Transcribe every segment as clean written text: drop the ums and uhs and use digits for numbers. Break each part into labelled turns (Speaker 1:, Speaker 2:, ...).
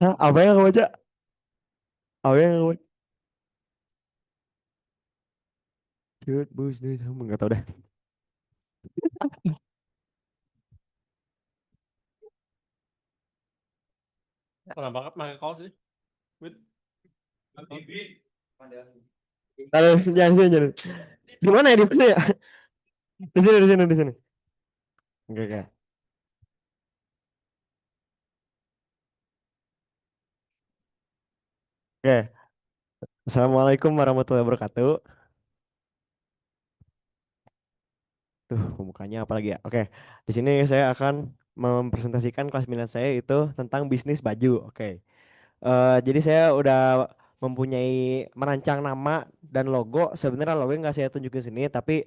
Speaker 1: Hah, apa yang kamu baca? Apa yang kamu baca? Cute bus, kamu nggak tahu deh.
Speaker 2: Pernah banget pakai kaos sih. Wait.
Speaker 1: Kalau jangan sini, jangan. Di mana ya? Di mana ya? Di sini, di sini, di sini. Oke, oke. Oke. Assalamualaikum warahmatullahi wabarakatuh. Duh, pembukanya apa lagi ya? Oke. Di sini saya akan mempresentasikan kelas minat saya itu tentang bisnis baju. Oke. Jadi saya udah mempunyai merancang nama dan logo. Sebenarnya logo nggak saya tunjukin sini, tapi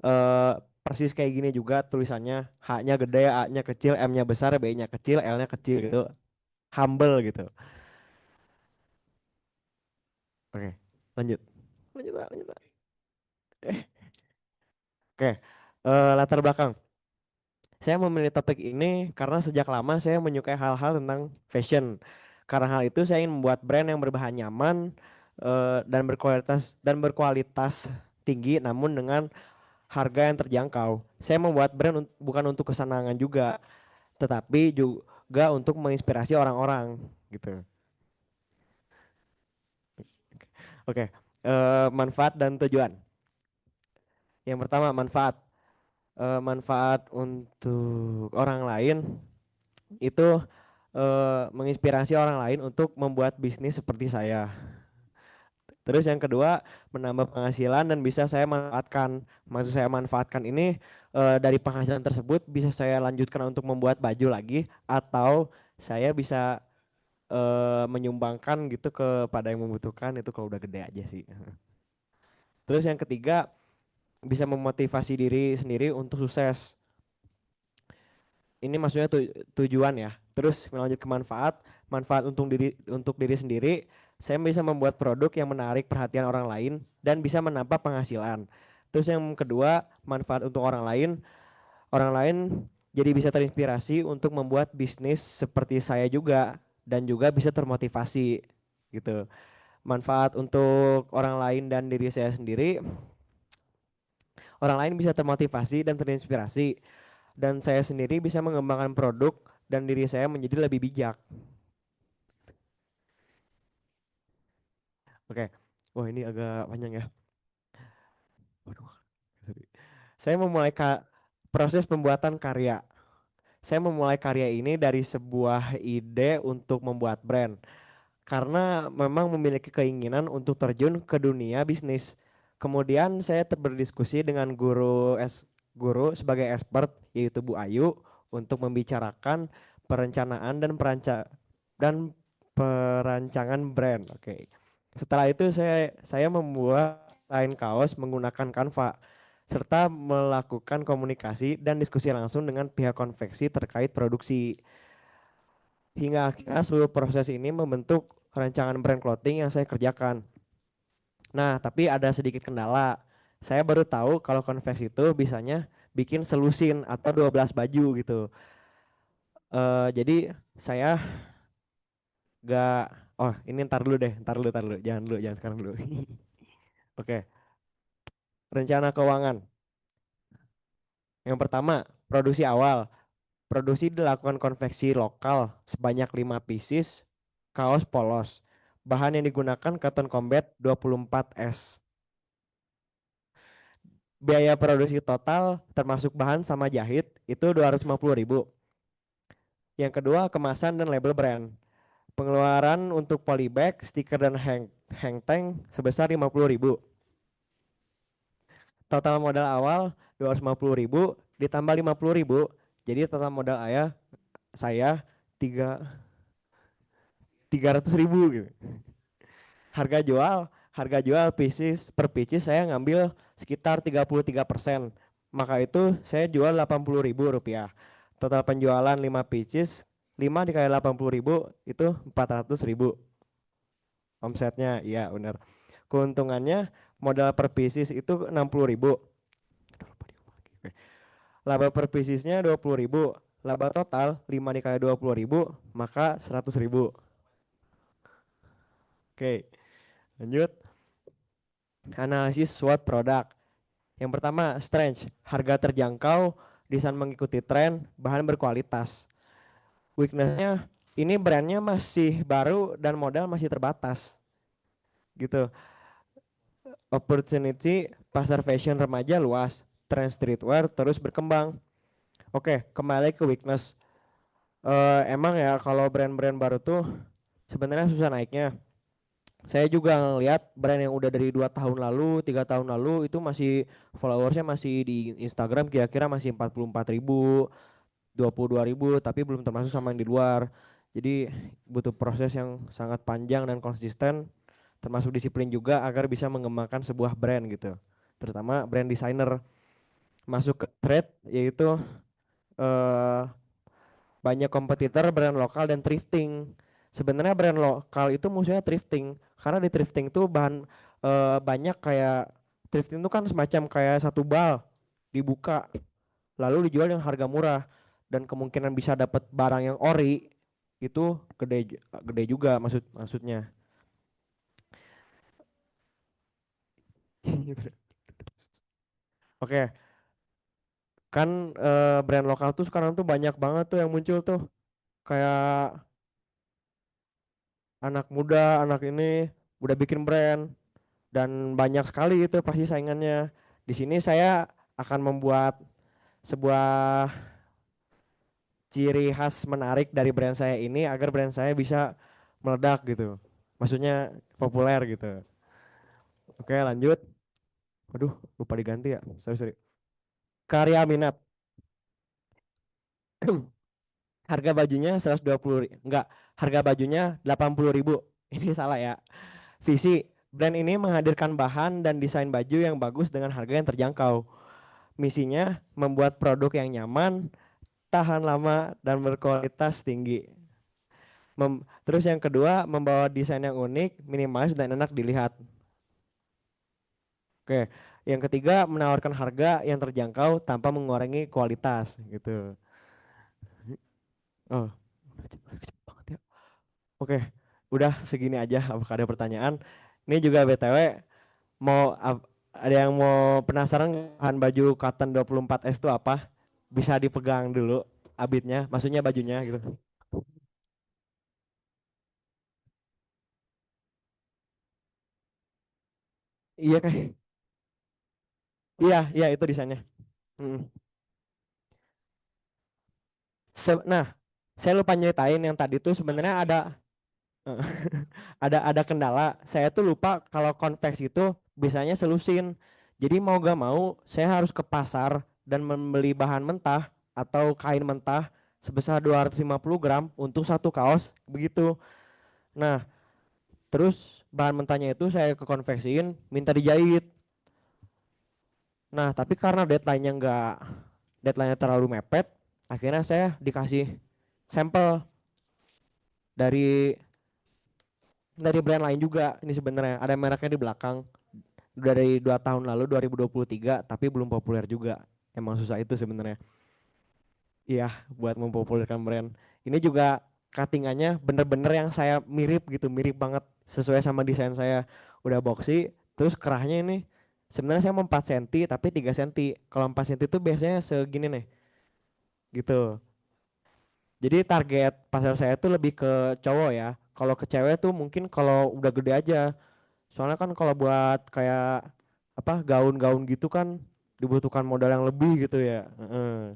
Speaker 1: eh, persis kayak gini juga tulisannya. H-nya gede, A-nya kecil, M-nya besar, B-nya kecil, L-nya kecil gitu. Humble gitu. Oke, lanjut. Lanjut, Pak, lanjut, Pak. Oke, latar belakang. Saya memilih topik ini karena sejak lama saya menyukai hal-hal tentang fashion. Karena hal itu saya ingin membuat brand yang berbahan nyaman dan berkualitas tinggi namun dengan harga yang terjangkau. Saya membuat brand bukan untuk kesenangan juga, tetapi juga untuk menginspirasi orang-orang gitu. Oke, manfaat dan tujuan. Yang pertama manfaat. Manfaat untuk orang lain itu menginspirasi orang lain untuk membuat bisnis seperti saya. Terus yang kedua, menambah penghasilan dan bisa saya manfaatkan. Maksud saya manfaatkan ini dari penghasilan tersebut bisa saya lanjutkan untuk membuat baju lagi atau saya bisa menyumbangkan gitu kepada yang membutuhkan itu kalau udah gede aja sih. Terus yang ketiga, bisa memotivasi diri sendiri untuk sukses. Ini maksudnya tujuan ya. Terus melanjut ke manfaat, manfaat untuk diri sendiri, saya bisa membuat produk yang menarik perhatian orang lain dan bisa menambah penghasilan. Terus yang kedua, manfaat untuk orang lain jadi bisa terinspirasi untuk membuat bisnis seperti saya juga dan juga bisa termotivasi gitu. Manfaat untuk orang lain dan diri saya sendiri, orang lain bisa termotivasi dan terinspirasi dan saya sendiri bisa mengembangkan produk dan diri saya menjadi lebih bijak. Oke. Wah, ini agak panjang ya. Waduh, sorry. Saya memulai proses pembuatan karya. Saya memulai karya ini dari sebuah ide untuk membuat brand karena memang memiliki keinginan untuk terjun ke dunia bisnis. Kemudian saya berdiskusi dengan guru sebagai expert yaitu Bu Ayu untuk membicarakan perencanaan dan perancangan brand. Oke. Setelah itu saya membuat desain kaos menggunakan Canva serta melakukan komunikasi dan diskusi langsung dengan pihak konveksi terkait produksi. Hingga akhirnya seluruh proses ini membentuk rancangan brand clothing yang saya kerjakan. Nah, tapi ada sedikit kendala. Saya baru tahu kalau konveksi itu bisanya bikin selusin atau 12 baju gitu. Jadi saya gak, oh ini ntar dulu, jangan sekarang dulu. Oke, rencana keuangan. Yang pertama, produksi awal. Produksi dilakukan konveksi lokal sebanyak 5 pieces kaos polos. Bahan yang digunakan cotton combat 24S. Biaya produksi total termasuk bahan sama jahit itu 250.000. Yang kedua, kemasan dan label brand. Pengeluaran untuk polybag, stiker dan hang tank sebesar 50.000. Total modal awal 250.000 ditambah 50.000. Jadi total modal saya tiga 300.000 gitu. Harga jual, harga jual pieces per pieces saya ngambil sekitar 33%. Maka itu saya jual 80.000 rupiah. Total penjualan 5 pieces, 5 dikali 80.000 itu 400.000 omsetnya. Iya benar. Keuntungannya modal per pieces itu 60.000. Aduh, lupa. Oke. Laba per piecesnya 20.000. Laba total 5 dikali 20.000 maka 100.000. Oke, lanjut. Analisis SWOT produk. Yang pertama, strength, harga terjangkau, desain mengikuti tren, bahan berkualitas. Weaknessnya, ini brandnya masih baru dan modal masih terbatas. Gitu. Opportunity, pasar fashion remaja luas, tren streetwear terus berkembang. Oke, kembali ke weakness. Emang ya kalau brand-brand baru tuh sebenarnya susah naiknya. Saya juga ngeliat brand yang udah dari 2 tahun lalu, 3 tahun lalu itu masih followersnya masih di Instagram kira-kira masih 44.000, 22.000, tapi belum termasuk sama yang di luar. Jadi butuh proses yang sangat panjang dan konsisten, termasuk disiplin juga agar bisa mengembangkan sebuah brand gitu. Terutama brand designer masuk ke trade yaitu eh, banyak kompetitor brand lokal dan thrifting. Sebenarnya brand lokal itu musuhnya thrifting karena di thrifting tuh banyak kayak thrifting tuh kan semacam kayak satu bal dibuka lalu dijual yang harga murah dan kemungkinan bisa dapat barang yang ori itu gede juga maksudnya. Oke, kan brand lokal tuh sekarang tuh banyak banget tuh yang muncul tuh kayak anak muda, anak ini udah bikin brand dan banyak sekali itu pasti saingannya. Di sini saya akan membuat sebuah ciri khas menarik dari brand saya ini agar brand saya bisa meledak gitu. Maksudnya populer gitu. Oke, lanjut. Waduh, lupa diganti ya. Sorry, sorry. Karya minat. Harga bajunya 120 enggak, harga bajunya 80.000. Ini salah ya. Visi, brand ini menghadirkan bahan dan desain baju yang bagus dengan harga yang terjangkau. Misinya membuat produk yang nyaman, tahan lama, dan berkualitas tinggi. Terus yang kedua, membawa desain yang unik, minimalis, dan enak dilihat. Oke, yang ketiga, menawarkan harga yang terjangkau tanpa mengurangi kualitas, gitu. Oh, cepet banget ya. Oke, udah segini aja. Apakah ada pertanyaan? Ini juga BTW, ada yang mau penasaran bahan baju cotton 24S itu apa? Bisa dipegang dulu abitnya, maksudnya bajunya gitu. Iya kan? Iya, iya itu desainnya. Mm. Nah, saya lupa nyeritain yang tadi tuh sebenarnya ada ada kendala. Saya tuh lupa kalau konveksi itu biasanya selusin. Jadi mau gak mau saya harus ke pasar dan membeli bahan mentah atau kain mentah sebesar 250 gram untuk satu kaos begitu. Nah, terus bahan mentahnya itu saya ke konveksiin minta dijahit. Nah, tapi karena deadline-nya terlalu mepet, akhirnya saya dikasih sampel dari brand lain juga. Ini sebenarnya ada mereknya di belakang. Dari 2 tahun lalu 2023 tapi belum populer juga. Emang susah itu sebenarnya. Iya, buat mempopulerkan brand. Ini juga cuttingannya bener-bener yang saya mirip gitu, mirip banget sesuai sama desain saya. Udah boxy, terus kerahnya ini sebenarnya saya mau 4 cm tapi 3 cm. Kalau 4 cm itu biasanya segini nih, gitu. Jadi target pasar saya tuh lebih ke cowok ya. Kalau ke cewek tuh mungkin kalau udah gede aja. Soalnya kan kalau buat kayak apa gaun-gaun gitu kan dibutuhkan modal yang lebih gitu ya. Heeh.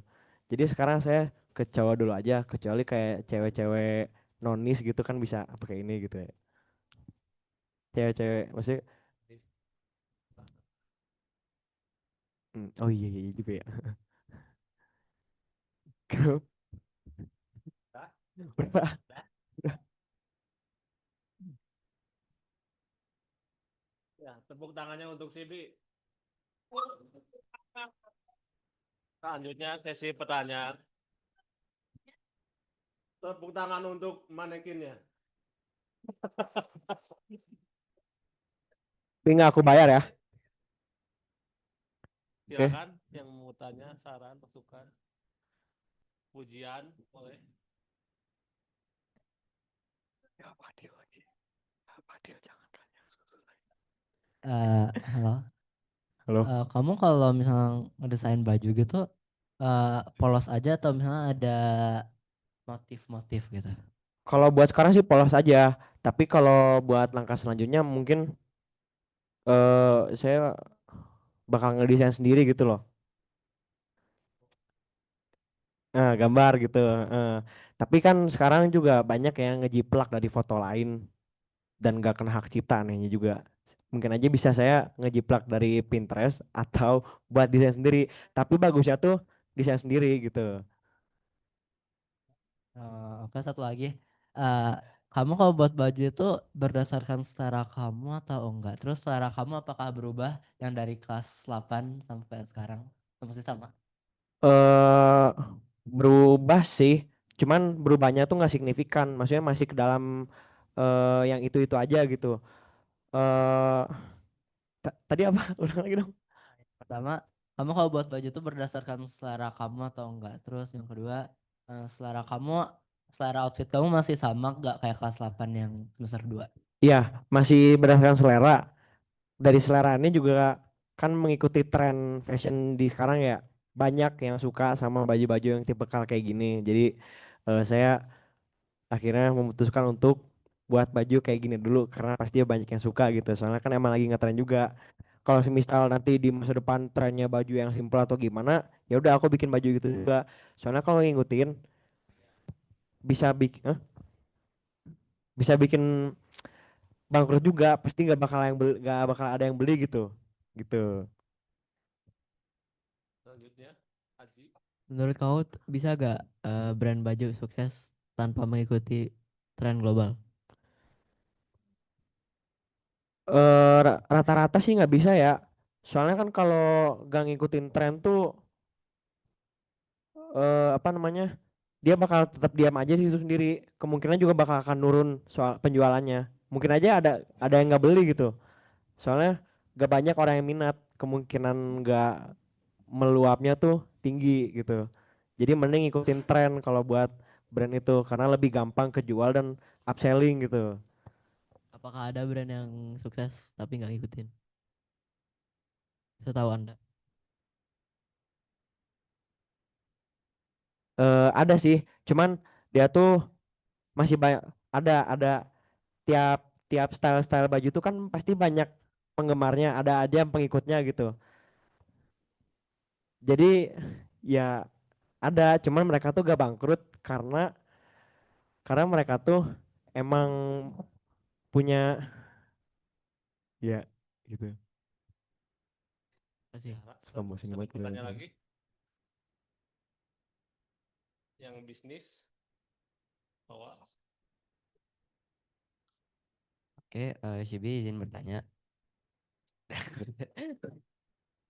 Speaker 1: Jadi sekarang saya ke cowok dulu aja, kecuali kayak cewek-cewek nonis gitu kan bisa pakai ini gitu ya. Cewek-cewek maksudnya oh iya, iya iya juga ya. Kenapa? Udah.
Speaker 2: Ya, tepuk tangannya untuk Sibi. Selanjutnya sesi pertanyaan. Tepuk tangan untuk manekinnya.
Speaker 1: Tapi nggak aku bayar ya. Oke.
Speaker 2: Silakan. Yang mau tanya, saran, masukan, pujian, boleh.
Speaker 1: Ya, Fadil lagi. Fadil jangan tanya.
Speaker 3: Halo.
Speaker 1: Halo.
Speaker 3: Kamu kalau misalnya ngedesain baju gitu, polos aja atau misalnya ada motif-motif gitu?
Speaker 1: Kalau buat sekarang sih polos aja. Tapi kalau buat langkah selanjutnya mungkin saya bakal ngedesain sendiri gitu loh. Gambar gitu. eh. Tapi kan sekarang juga banyak yang ngejiplak dari foto lain dan gak kena hak cipta anehnya juga. Mungkin aja bisa saya ngejiplak dari Pinterest atau buat desain sendiri. Tapi bagusnya tuh desain sendiri gitu.
Speaker 3: Oke, satu lagi. Eh, Kamu kalau buat baju itu berdasarkan selera kamu atau enggak? Terus selera kamu apakah berubah yang dari kelas 8 sampai sekarang? Atau masih sama?
Speaker 1: eh Berubah sih, cuman berubahnya tuh nggak signifikan. Maksudnya masih ke dalam yang itu aja gitu. eh Tadi apa? Ulang lagi dong.
Speaker 3: Pertama, kamu kalau buat baju itu berdasarkan selera kamu atau enggak? Terus yang kedua, selera outfit kamu masih sama enggak kayak kelas 8 yang semester 2?
Speaker 1: Iya, masih berdasarkan selera. Dari selera ini juga kan mengikuti tren fashion di sekarang ya. Banyak yang suka sama baju-baju yang tipikal kayak gini. Jadi saya akhirnya memutuskan untuk buat baju kayak gini dulu karena pasti banyak yang suka gitu. Soalnya kan emang lagi ngetren juga. Kalau semisal nanti di masa depan trennya baju yang simpel atau gimana, ya udah aku bikin baju gitu juga. Soalnya kalau ngikutin bisa bikin bangkrut juga. Pasti nggak bakal ada yang beli gitu. Gitu.
Speaker 2: Selanjutnya, Haji.
Speaker 3: Menurut kamu bisa gak brand baju sukses tanpa mengikuti tren global?
Speaker 1: Rata-rata sih nggak bisa ya. Soalnya kan kalau gak ngikutin tren tuh apa namanya? Dia bakal tetap diam aja di situ sendiri. Kemungkinan juga bakal akan nurun soal penjualannya. Mungkin aja ada yang nggak beli gitu. Soalnya gak banyak orang yang minat. Kemungkinan nggak meluapnya tuh tinggi gitu. Jadi mending ikutin tren kalau buat brand itu karena lebih gampang kejual dan upselling gitu.
Speaker 3: Apakah ada brand yang sukses tapi nggak ngikutin? Setahu Anda.
Speaker 1: Ada sih, cuman dia tuh masih banyak ada tiap tiap style-style baju tuh kan pasti banyak penggemarnya, ada aja yang pengikutnya gitu. Jadi ya ada, cuman mereka tuh gak bangkrut karena mereka tuh emang punya ya gitu.
Speaker 3: Kasih.
Speaker 1: Promosinya
Speaker 2: Satu
Speaker 1: banget gitu.
Speaker 2: pertanyaan lagi. Yang bisnis, bawa.
Speaker 4: Oke, Shibi izin bertanya.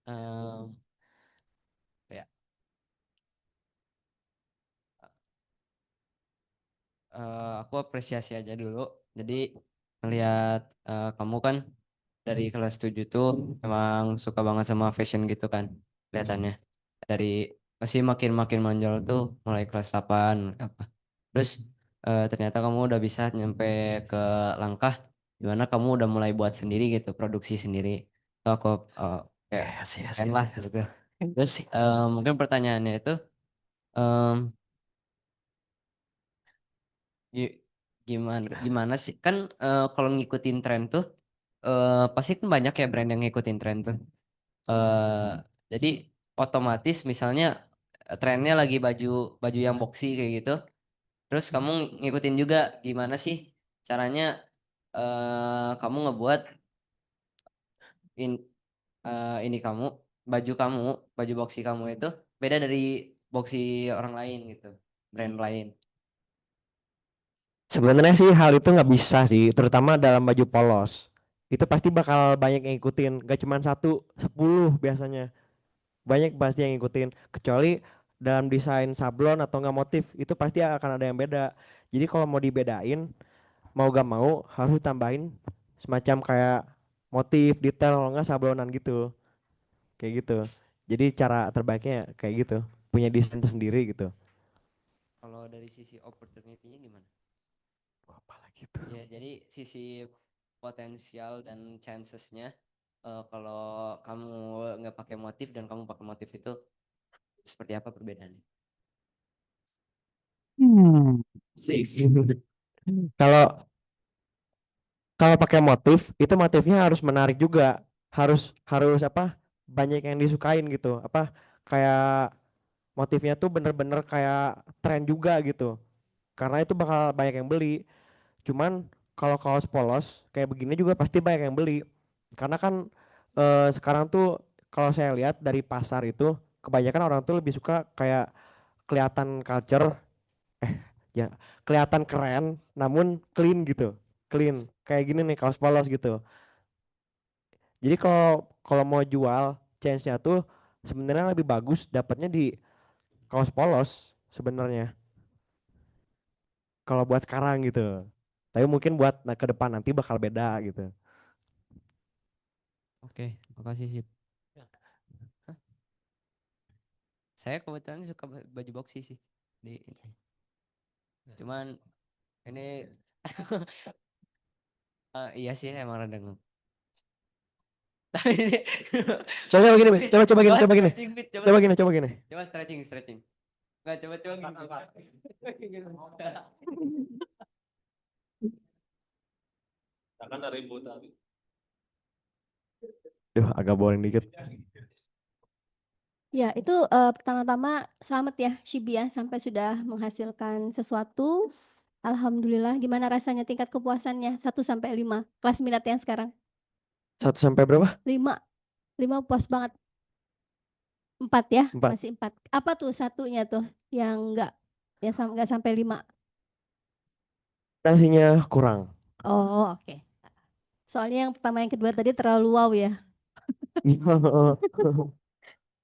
Speaker 4: Em, ya, aku apresiasi aja dulu. Jadi ngelihat kamu kan dari kelas 7 tuh emang suka banget sama fashion gitu kan kelihatannya. Dari masih makin-makin menonjol tuh mulai kelas 8 apa. Terus ternyata kamu udah bisa nyampe ke langkah dimana kamu udah mulai buat sendiri gitu, produksi sendiri. So, aku kayak
Speaker 1: Yes, yes,
Speaker 4: keren
Speaker 1: yes,
Speaker 4: lah
Speaker 1: yes.
Speaker 4: gitu. Terus mungkin pertanyaannya itu em, gi- gimana gimana sih kan kalau ngikutin tren tuh pasti kan banyak ya brand yang ngikutin tren tuh. Eh, jadi otomatis misalnya trennya lagi baju baju yang boxy kayak gitu. Terus kamu ngikutin juga gimana sih caranya kamu ngebuat in, ini kamu baju baju boxy kamu itu beda dari boxy orang lain gitu, brand lain.
Speaker 1: Sebenarnya sih hal itu nggak bisa sih, terutama dalam baju polos. Itu pasti bakal banyak yang ngikutin, gak cuma satu, 10 biasanya. Banyak pasti yang ngikutin, kecuali dalam desain sablon atau nggak motif, itu pasti akan ada yang beda. Jadi kalau mau dibedain, mau gak mau harus tambahin semacam kayak motif, detail, kalau nggak sablonan gitu. Kayak gitu. Jadi cara terbaiknya kayak gitu, punya desain sendiri gitu.
Speaker 4: Kalau dari sisi opportunity-nya gimana?
Speaker 1: Apa lagi tuh?
Speaker 4: Ya, jadi sisi potensial dan chancesnya kalau kamu nggak pakai motif dan kamu pakai motif itu seperti apa perbedaannya?
Speaker 1: Hmm. Kalau kalau pakai motif itu motifnya harus menarik juga, harus harus apa? Banyak yang disukain gitu. Apa kayak motifnya tuh bener-bener kayak tren juga gitu. Karena itu bakal banyak yang beli. Cuman kalau kaos polos kayak begini juga pasti banyak yang beli. Karena kan sekarang tuh kalau saya lihat dari pasar itu kebanyakan orang tuh lebih suka kayak kelihatan culture, ya kelihatan keren namun clean gitu. Clean. Kayak gini nih kaos polos gitu. Jadi kalau kalau mau jual chance-nya tuh sebenarnya lebih bagus dapatnya di kaos polos sebenarnya. Kalau buat sekarang gitu. Tapi mungkin buat ke depan nanti bakal beda gitu.
Speaker 4: Oke, makasih sih.
Speaker 2: Ya.
Speaker 4: Saya kebetulan suka baju boxy sih. Di,
Speaker 2: Ya.
Speaker 4: cuman ini iya sih emang rada tapi ini
Speaker 1: Coba begini, Beb. Coba gini,
Speaker 4: coba
Speaker 1: coba gini.
Speaker 4: stretching fit,
Speaker 1: Coba gini, coba gini.
Speaker 4: coba stretching, stretching. Nggak, coba gini.
Speaker 2: Akan ada ribut tadi.
Speaker 1: Duh, agak boring dikit.
Speaker 5: Ya, itu pertama-tama selamat ya Shibi ya sampai sudah menghasilkan sesuatu. Alhamdulillah, gimana rasanya tingkat kepuasannya 1 sampai 5 kelas minat yang sekarang?
Speaker 1: 1 sampai berapa?
Speaker 5: 5, 5 puas banget. 4 ya,
Speaker 1: 4.
Speaker 5: masih 4. Apa tuh satunya tuh yang enggak sampai 5?
Speaker 1: Nasinya kurang.
Speaker 5: Oh, oke. Soalnya yang pertama yang kedua tadi terlalu wow ya.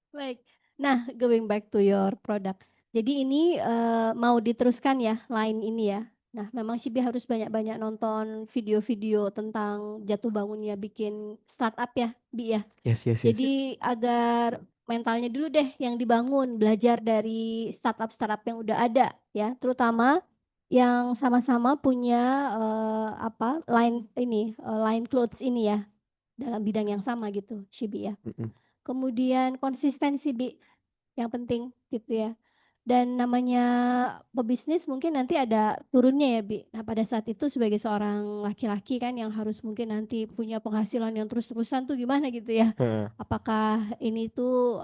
Speaker 5: Baik. Nah, going back to your product. Jadi ini mau diteruskan ya line ini ya. Nah, memang Shibi harus banyak-banyak nonton video-video tentang jatuh bangunnya bikin startup ya, Bi ya.
Speaker 1: Yes, yes, yes.
Speaker 5: Jadi agar mentalnya dulu deh yang dibangun, belajar dari startup-startup yang udah ada ya, terutama yang sama-sama punya line clothes ini ya, dalam bidang yang sama gitu, Shibi ya.
Speaker 1: Mm-mm.
Speaker 5: Kemudian konsistensi Bi yang penting gitu ya. Dan namanya pebisnis mungkin nanti ada turunnya ya Bi. Nah pada saat itu sebagai seorang laki-laki kan yang harus mungkin nanti punya penghasilan yang terus-terusan tuh gimana gitu ya.
Speaker 1: Heeh.
Speaker 5: Apakah ini tuh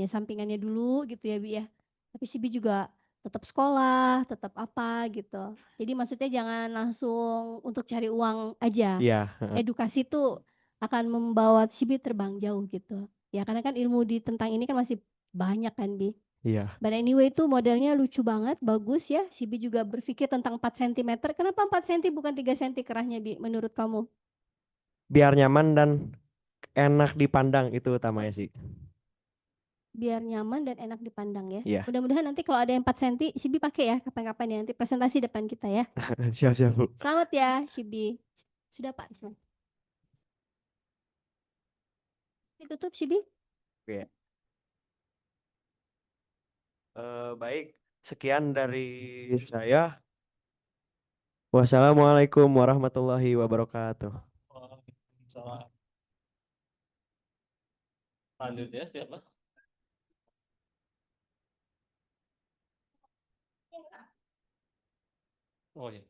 Speaker 5: sampingannya dulu gitu ya Bi ya. Tapi si Bi juga tetap sekolah, tetap apa gitu. Jadi maksudnya jangan langsung untuk cari uang aja.
Speaker 1: Iya, heeh.
Speaker 5: Edukasi tuh akan membawa si Bi terbang jauh gitu. Ya karena kan ilmu di tentang ini kan masih banyak kan Bi.
Speaker 1: Iya.
Speaker 5: But anyway itu modelnya lucu banget, bagus ya. Si Bi juga berpikir tentang 4 cm. Kenapa 4 cm bukan 3 cm kerahnya Bi menurut kamu?
Speaker 1: Biar nyaman dan enak dipandang itu utamanya sih.
Speaker 5: Biar nyaman dan enak dipandang ya.
Speaker 1: Iya.
Speaker 5: Mudah-mudahan nanti kalau ada yang 4 cm, si Bi pakai ya kapan-kapan ya. Nanti presentasi depan kita ya.
Speaker 1: Siap, siap, Bu.
Speaker 5: Selamat ya si Bi. Sudah Pak Isman. Ditutup si Bi.
Speaker 1: Oke. Baik, sekian dari saya. Wassalamualaikum warahmatullahi wabarakatuh.
Speaker 2: Waalaikumsalam. Lanjut ya siapa? Oh ya.